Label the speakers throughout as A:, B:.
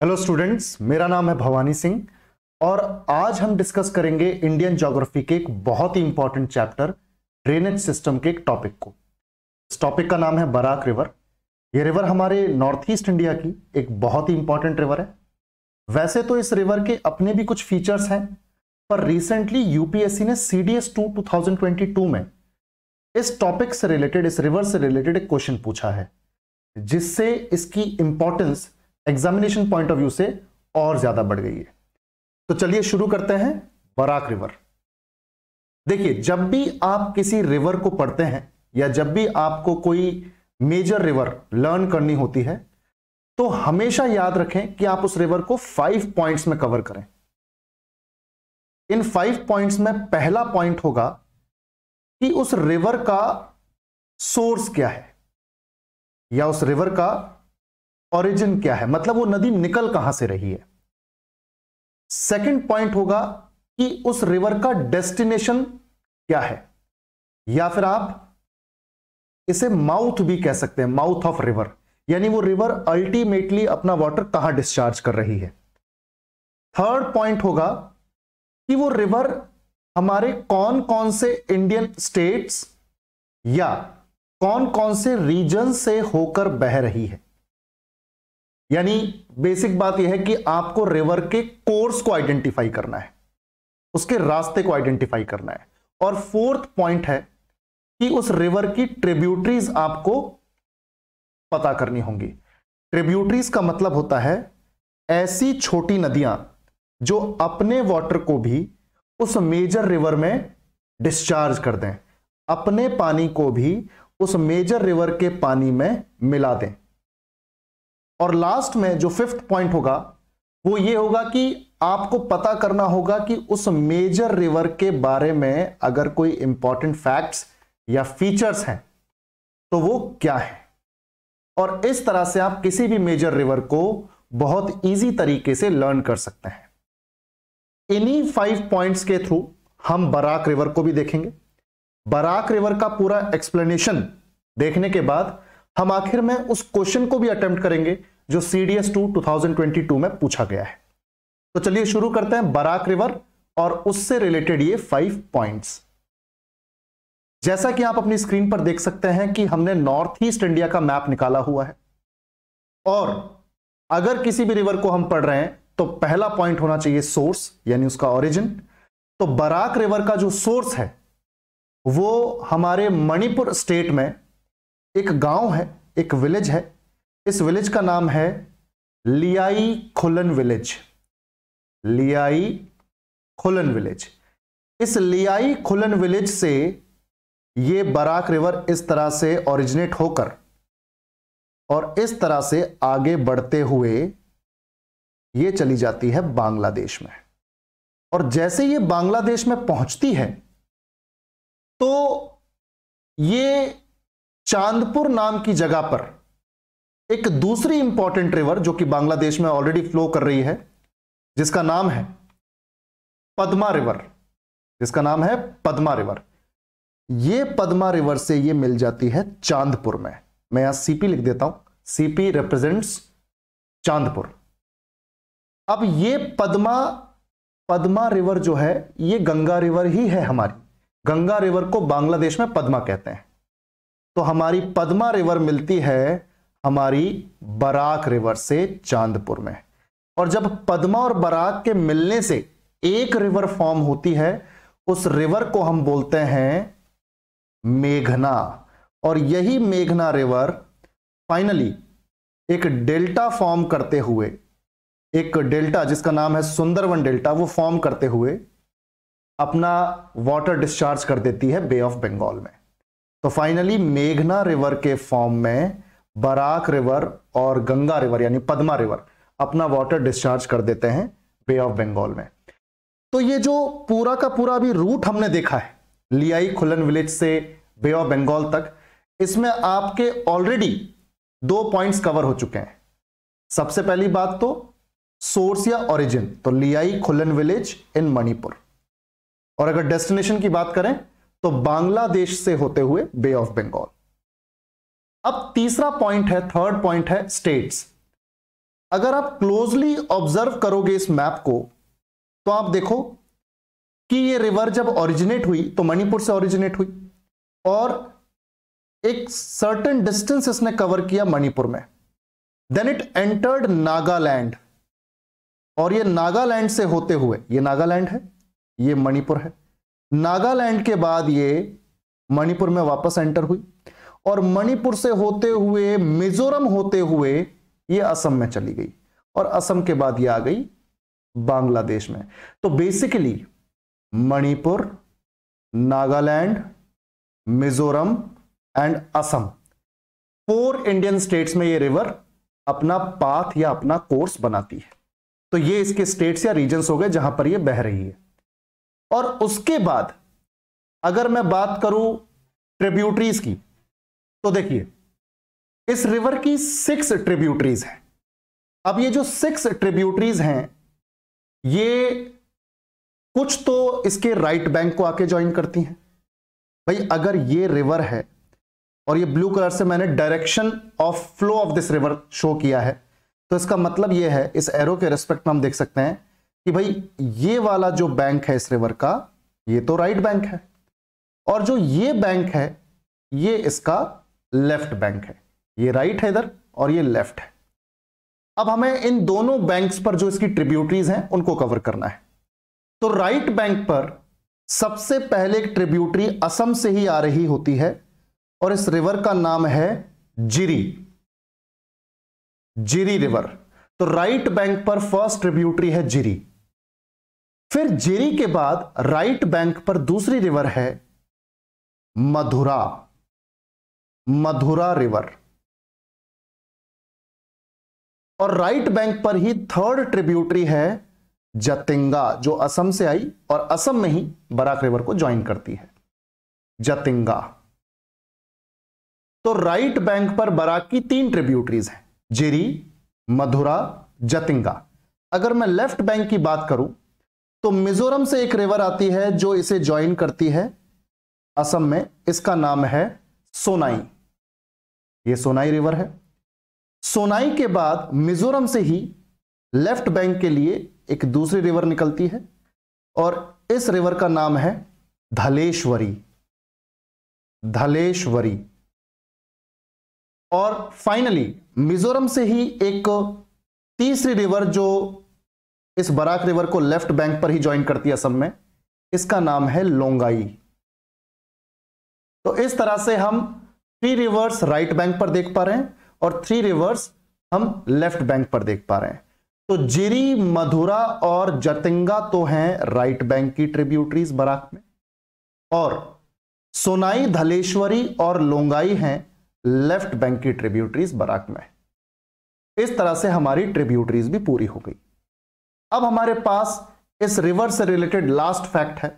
A: Hello students, मेरा नाम है भवानी सिंह और आज हम डिस्कस करेंगे इंडियन ज्योग्राफी के एक बहुत ही इंपॉर्टेंट चैप्टर ड्रेनेज सिस्टम के एक टॉपिक को। इस टॉपिक का नाम है बराक रिवर। यह रिवर हमारे नॉर्थ ईस्ट इंडिया की एक बहुत ही इंपॉर्टेंट रिवर है। वैसे तो इस रिवर के अपने भी कुछ फीचर्स हैं, पर रिसेंटली यूपीएससी ने CDS 2 2022 में इस टॉपिक से रिलेटेड, इस रिवर से रिलेटेड एक क्वेश्चन पूछा है, जिससे इसकी importance examination point of view से और ज्यादा बढ़ गई है। तो चलिए शुरू करते हैं। बराक रिवर। देखिए, जब भी आप किसी रिवर को पढ़ते हैं या जब भी आपको कोई मेजर रिवर लर्न करनी होती है, तो हमेशा याद रखें कि आप उस रिवर को 5 पॉइंट्स में कवर करें। इन 5 पॉइंट्स में पहला पॉइंट होगा कि उस रिवर का सोर्स क्या है या उस रिवर का ओरिजिन क्या है, मतलब वो नदी निकल कहां से रही है। सेकंड पॉइंट होगा कि उस रिवर का डेस्टिनेशन क्या है, या फिर आप इसे माउथ भी कह सकते हैं, माउथ ऑफ रिवर, यानी वो रिवर अल्टीमेटली अपना वाटर कहां डिस्चार्ज कर रही है। थर्ड पॉइंट होगा कि वो रिवर हमारे कौन कौन से इंडियन स्टेट्स या कौन कौन से रीजन से होकर बह रही है। यानी बेसिक बात यह है कि आपको रिवर के कोर्स को आइडेंटिफाई करना है, उसके रास्ते को आइडेंटिफाई करना है। और फोर्थ पॉइंट है कि उस रिवर की ट्रिब्यूटरीज आपको पता करनी होंगी। ट्रिब्यूटरीज का मतलब होता है ऐसी छोटी नदियां जो अपने वाटर को भी उस मेजर रिवर में डिस्चार्ज कर दें, अपने पानी को भी उस मेजर रिवर के पानी में मिला दें। और लास्ट में जो फिफ्थ पॉइंट होगा वो ये होगा कि आपको पता करना होगा कि उस मेजर रिवर के बारे में अगर कोई इंपॉर्टेंट फैक्ट्स या फीचर्स हैं तो वो क्या है। और इस तरह से आप किसी भी मेजर रिवर को बहुत इजी तरीके से लर्न कर सकते हैं। इन्हीं 5 पॉइंट्स के थ्रू हम बराक रिवर को भी देखेंगे। बराक रिवर का पूरा एक्सप्लेनेशन देखने के बाद हम आखिर में उस क्वेश्चन को भी अटेम्प्ट करेंगे जो CDS 2 2022 में पूछा गया है। तो चलिए शुरू करते हैं बराक रिवर और उससे रिलेटेड ये 5 पॉइंट्स। जैसा कि आप अपनी स्क्रीन पर देख सकते हैं कि हमने नॉर्थ ईस्ट इंडिया का मैप निकाला हुआ है, और अगर किसी भी रिवर को हम पढ़ रहे हैं तो पहला पॉइंट होना चाहिए सोर्स, यानी उसका ओरिजिन। तो बराक रिवर का जो सोर्स है वो हमारे मणिपुर स्टेट में एक गांव है, एक विलेज है। इस विलेज का नाम है लियाई खुलन विलेज। लियाई खुलन विलेज। इस लियाई खुलन विलेज से ये बराक रिवर इस तरह से ओरिजिनेट होकर और इस तरह से आगे बढ़ते हुए ये चली जाती है बांग्लादेश में। और जैसे ये बांग्लादेश में पहुंचती है तो ये चांदपुर नाम की जगह पर एक दूसरी इंपॉर्टेंट रिवर जो कि बांग्लादेश में ऑलरेडी फ्लो कर रही है, जिसका नाम है पद्मा रिवर। जिसका नाम है पद्मा रिवर। ये पद्मा रिवर से ये मिल जाती है चांदपुर में। मैं यहां CP लिख देता हूं, CP रिप्रेजेंट्स चांदपुर। अब ये पद्मा रिवर जो है ये गंगा रिवर ही है हमारी। गंगा रिवर को बांग्लादेश में पद्मा कहते हैं। तो हमारी पद्मा रिवर मिलती है हमारी बराक रिवर से चांदपुर में। और जब पद्मा और बराक के मिलने से एक रिवर फॉर्म होती है, उस रिवर को हम बोलते हैं मेघना। और यही मेघना रिवर फाइनली एक डेल्टा फॉर्म करते हुए, एक डेल्टा जिसका नाम है सुंदरवन डेल्टा, वो फॉर्म करते हुए अपना वाटर डिस्चार्ज कर देती है बे ऑफ बंगाल में। तो फाइनली मेघना रिवर के फॉर्म में बराक रिवर और गंगा रिवर यानी पद्मा रिवर अपना वाटर डिस्चार्ज कर देते हैं बे ऑफ बंगाल में। तो ये जो पूरा का पूरा भी रूट हमने देखा है लियाई खुलन विलेज से बे ऑफ बंगाल तक, इसमें आपके ऑलरेडी 2 पॉइंट्स कवर हो चुके हैं। सबसे पहली बात तो सोर्स या ओरिजिन, तो लियाई खुलन विलेज इन मणिपुर। और अगर डेस्टिनेशन की बात करें तो बांग्लादेश से होते हुए बे ऑफ बंगाल। अब तीसरा पॉइंट है, थर्ड पॉइंट है स्टेट्स। अगर आप क्लोजली ऑब्जर्व करोगे इस मैप को तो आप देखो कि ये रिवर जब ओरिजिनेट हुई तो मणिपुर से ओरिजिनेट हुई और एक सर्टेन डिस्टेंस इसने कवर किया मणिपुर में, देन इट एंटर्ड नागालैंड, और ये नागालैंड से होते हुए, ये नागालैंड है, ये मणिपुर है, नागालैंड के बाद ये मणिपुर में वापस एंटर हुई और मणिपुर से होते हुए मिजोरम होते हुए ये असम में चली गई और असम के बाद ये आ गई बांग्लादेश में। तो basically Manipur, Nagaland, Mizoram and Assam, 4 Indian states में ये रिवर अपना पाथ या अपना कोर्स बनाती है। तो ये इसके स्टेट्स या रीजन्स हो गए जहां पर ये बह रही है। और उसके बाद अगर मैं बात करूं ट्रिब्यूटरीज की, तो देखिए इस रिवर की 6 ट्रिब्यूटरीज हैं। अब ये जो 6 ट्रिब्यूटरीज हैं, ये कुछ तो इसके राइट बैंक को आके ज्वाइन करती हैं। भाई अगर ये रिवर है और ये ब्लू कलर से मैंने direction of flow of this river show किया है, तो इसका मतलब ये है, इस एरो के रिस्पेक्ट में हम देख सकते हैं कि भाई ये वाला जो बैंक है इस रिवर का, ये तो राइट बैंक है, और जो ये बैंक है ये इसका लेफ्ट बैंक है। ये राइट है इधर और ये लेफ्ट है। अब हमें इन दोनों बैंक्स पर जो इसकी ट्रिब्यूटरीज हैं उनको कवर करना है। तो राइट बैंक पर सबसे पहले एक ट्रिब्यूटरी असम से ही आ रही होती है और इस रिवर का नाम है जिरी, जिरी रिवर। तो राइट बैंक पर फर्स्ट ट्रिब्यूटरी है जिरी। फिर जिरी के बाद राइट बैंक पर दूसरी रिवर है मधुरा, मधुरा रिवर। और राइट बैंक पर ही थर्ड ट्रिब्यूटरी है जतिंगा, जो असम से आई और असम में ही बराक रिवर को ज्वाइन करती है, जतिंगा। तो राइट बैंक पर बराक की 3 ट्रिब्यूटरीज हैं, जिरी, मधुरा, जतिंगा। अगर मैं लेफ्ट बैंक की बात करूं तो मिजोरम से एक रिवर आती है जो इसे ज्वाइन करती है असम में, इसका नाम है सोनाई। ये सोनाई रिवर है। सोनाई के बाद मिजोरम से ही लेफ्ट बैंक के लिए एक दूसरी रिवर निकलती है और इस रिवर का नाम है धलेश्वरी, धलेश्वरी। और फाइनली मिजोरम से ही एक तीसरी रिवर जो इस बराक रिवर को लेफ्ट बैंक पर ही ज्वाइन करती है असम में, इसका नाम है लोंगाई। तो इस तरह से हम 3 रिवर्स राइट बैंक पर देख पा रहे हैं और 3 रिवर्स हम लेफ्ट बैंक पर देख पा रहे हैं। तो जिरी, मधुरा और जतिंगा तो हैं राइट बैंक की ट्रिब्यूटरीज बराक में, और सोनाई, धलेश्वरी और लोंगाई हैं लेफ्ट बैंक की ट्रिब्यूटरीज बराक में। इस तरह से हमारी ट्रिब्यूटरीज भी पूरी हो गई। अब हमारे पास इस रिवर से रिलेटेड लास्ट फैक्ट है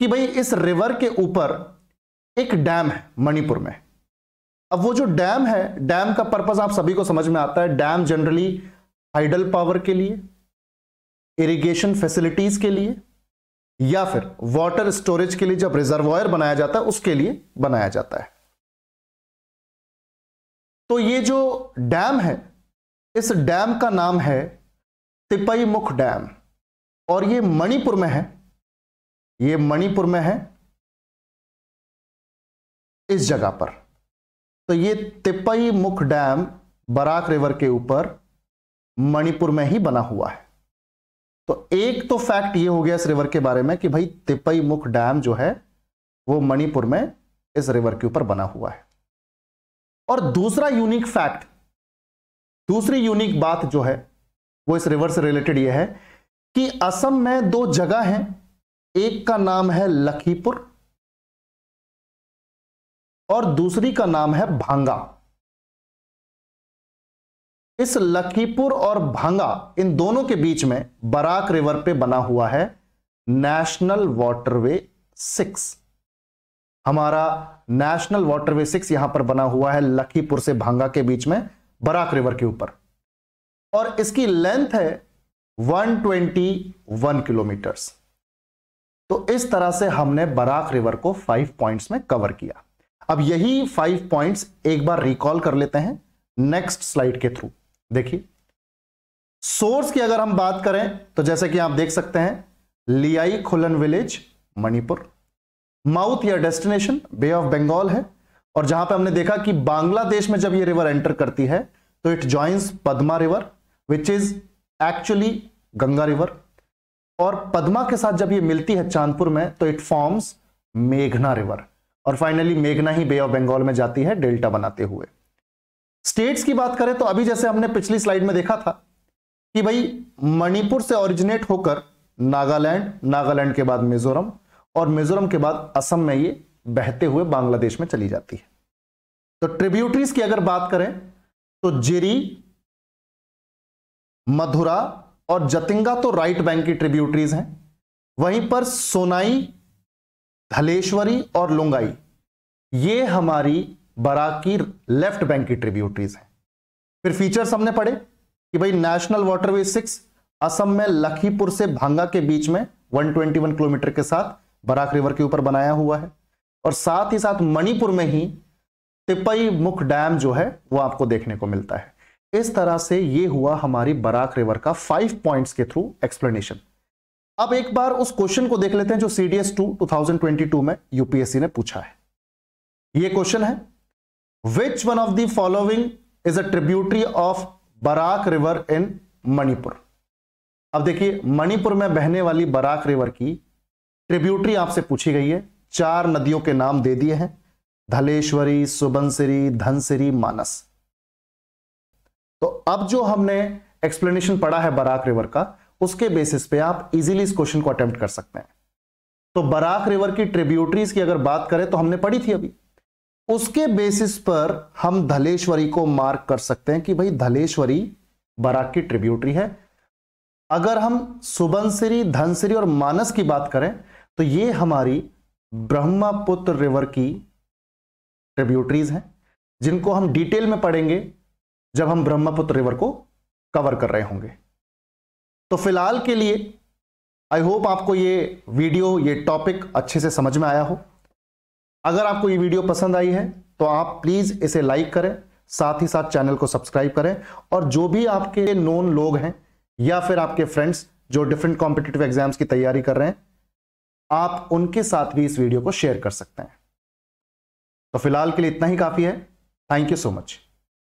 A: कि भाई इस रिवर के ऊपर एक डैम है मणिपुर में। अब वो जो डैम है, डैम का पर्पस आप सभी को समझ में आता है। डैम जनरली हाइडल पावर के लिए, इरिगेशन फैसिलिटीज के लिए, या फिर वाटर स्टोरेज के लिए, जब रिजर्वॉयर बनाया जाता है उसके लिए बनाया जाता है। तो ये जो डैम है, इस डैम का नाम है तिपईमुख डैम और ये मणिपुर में है, ये मणिपुर में है इस जगह पर। तो ये तिपईमुख डैम बराक रिवर के ऊपर मणिपुर में ही बना हुआ है। तो एक तो फैक्ट ये हो गया इस रिवर के बारे में कि भाई तिपईमुख डैम जो है वो मणिपुर में इस रिवर के ऊपर बना हुआ है। और दूसरा यूनिक फैक्ट, दूसरी यूनिक बात जो है वो इस रिवर से रिलेटेड ये है कि असम में 2 जगह हैं, एक का नाम है लखीपुर और दूसरी का नाम है भांगा। इस लखीपुर और भांगा, इन दोनों के बीच में बराक रिवर पे बना हुआ है नेशनल वाटरवे 6। हमारा नेशनल वाटरवे 6 यहां पर बना हुआ है लखीपुर से भांगा के बीच में बराक रिवर के ऊपर, और इसकी लेंथ है 121 किलोमीटर्स। तो इस तरह से हमने बराक रिवर को 5 पॉइंट्स में कवर किया। अब यही 5 पॉइंट्स एक बार रिकॉल कर लेते हैं नेक्स्ट स्लाइड के थ्रू। देखिए सोर्स की अगर हम बात करें तो जैसे कि आप देख सकते हैं, लियाई खुलन विलेज मणिपुर। माउथ या डेस्टिनेशन बे ऑफ बंगाल है, और जहां पे हमने देखा कि बांग्लादेश में जब ये रिवर एंटर करती है तो it joins Padma river which is actually Ganga river, और पद्मा के साथ जब ये मिलती है चांदपुर में तो इट फॉर्म्स मेघना रिवर, और फाइनली मेघना ही बे ऑफ बंगाल में जाती है डेल्टा बनाते हुए। स्टेट्स की बात करें तो अभी जैसे हमने पिछली स्लाइड में देखा था कि भाई मणिपुर से ओरिजिनेट होकर नागालैंड, नागालैंड के बाद मिजोरम, और मिजोरम के बाद असम में ये बहते हुए बांग्लादेश में चली जाती है। तो ट्रिब्यूटरीज की अगर बात करें तो जिरी, मधुरा और जतिंगा तो राइट बैंक की ट्रिब्यूटरीज हैं, वहीं पर सोनाई, धलेश्वरी और लुंगाई ये हमारी बराक की लेफ्ट बैंक की ट्रिब्यूटरीज हैं। फिर फीचर्स हमने पढ़े कि भाई नेशनल वाटरवे 6 असम में लखीपुर से भांगा के बीच में 121 किलोमीटर के साथ बराक रिवर के ऊपर बनाया हुआ है, और साथ ही साथ मणिपुर में ही तिपई मुख डैम जो है वो आपको देखने को मिलता है। इस तरह से ये हुआ हमारी बराक रिवर का 5 पॉइंट्स के थ्रू एक्सप्लेनेशन। अब एक बार उस क्वेश्चन को देख लेते हैं जो CDS 2 2022 में यूपीएससी ने पूछा है। ये क्वेश्चन है, which one of the following is a tributary of Barak river in Manipur. अब देखिए, मणिपुर में बहने वाली बराक रिवर की ट्रिब्यूटरी आपसे पूछी गई है। 4 नदियों के नाम दे दिए हैं, धलेश्वरी, सुबनसिरी, धनसिरी, मानस। तो अब जो हमने एक्सप्लेनेशन पढ़ा है बराक रिवर का, उसके बेसिस पे आप इजीली इस क्वेश्चन को अटेम्प्ट कर सकते हैं। तो बराक रिवर की ट्रिब्यूटरीज की अगर बात करें तो हमने पढ़ी थी अभी, उसके बेसिस पर हम धलेश्वरी को मार्क कर सकते हैं कि भाई धलेश्वरी बराक की ट्रिब्यूटरी है। अगर हम सुबनसिरी, धनसिरी और मानस की बात करें तो ये हमारी ब्रह्मपुत्र रिवर की ट्रिब्यूटरीज हैं, जिनको हम डिटेल में पढ़ेंगे जब हम ब्रह्मपुत्र रिवर को कवर कर रहे होंगे। तो फिलहाल के लिए आई होप आपको ये वीडियो, ये टॉपिक अच्छे से समझ में आया हो। अगर आपको ये वीडियो पसंद आई है तो आप प्लीज इसे लाइक करें, साथ ही साथ चैनल को सब्सक्राइब करें, और जो भी आपके नोन लोग हैं या फिर आपके फ्रेंड्स जो डिफरेंट कॉम्पिटिटिव एग्जाम्स की तैयारी कर रहे हैं, आप उनके साथ भी इस वीडियो को शेयर कर सकते हैं। तो फिलहाल के लिए इतना ही काफी है। Thank you so much.